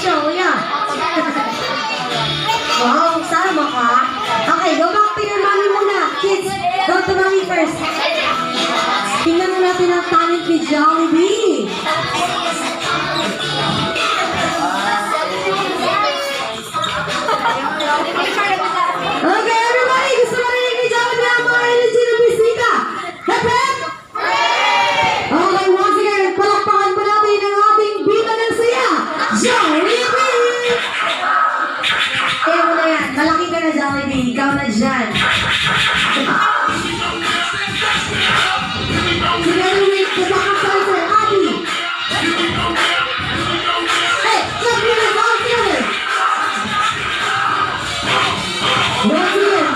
show, yeah. Wow, sama ka. Okay, go back to your mommy muna. Kids, go to mommy first. Tingnan natin ang talent ni Jollibee. Okay, everybody, gusto mo rin ni Jollibee ang mga energy ng bisita. Hep, hep! Okay, once again, palakpakan po natin ang ating bida ng saya, Jollibee! Kaya mo na yan, malaki ka na Jollibee, ikaw na dyan. Together with the backup dancer, Abby. Hey, let's do this all together. Once again.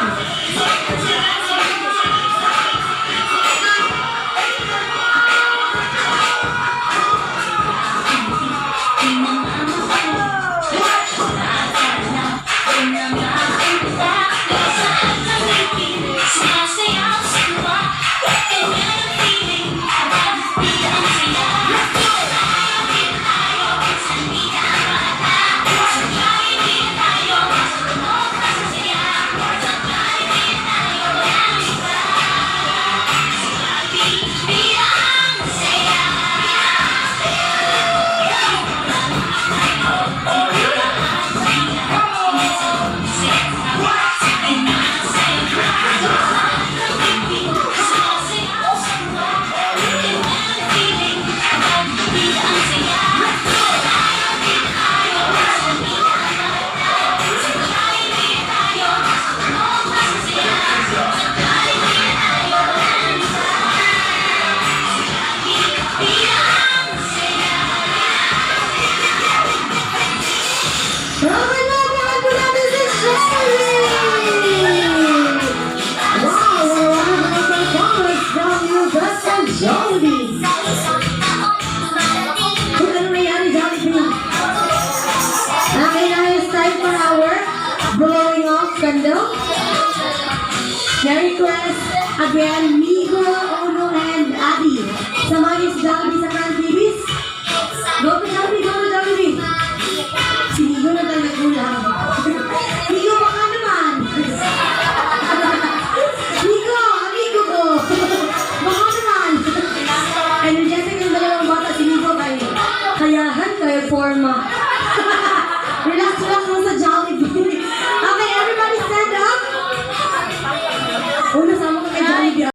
Jollibee! Kung ano nangyari, Jollibee? Okay, now it's time for our blowing off candle. Merry Christmas again.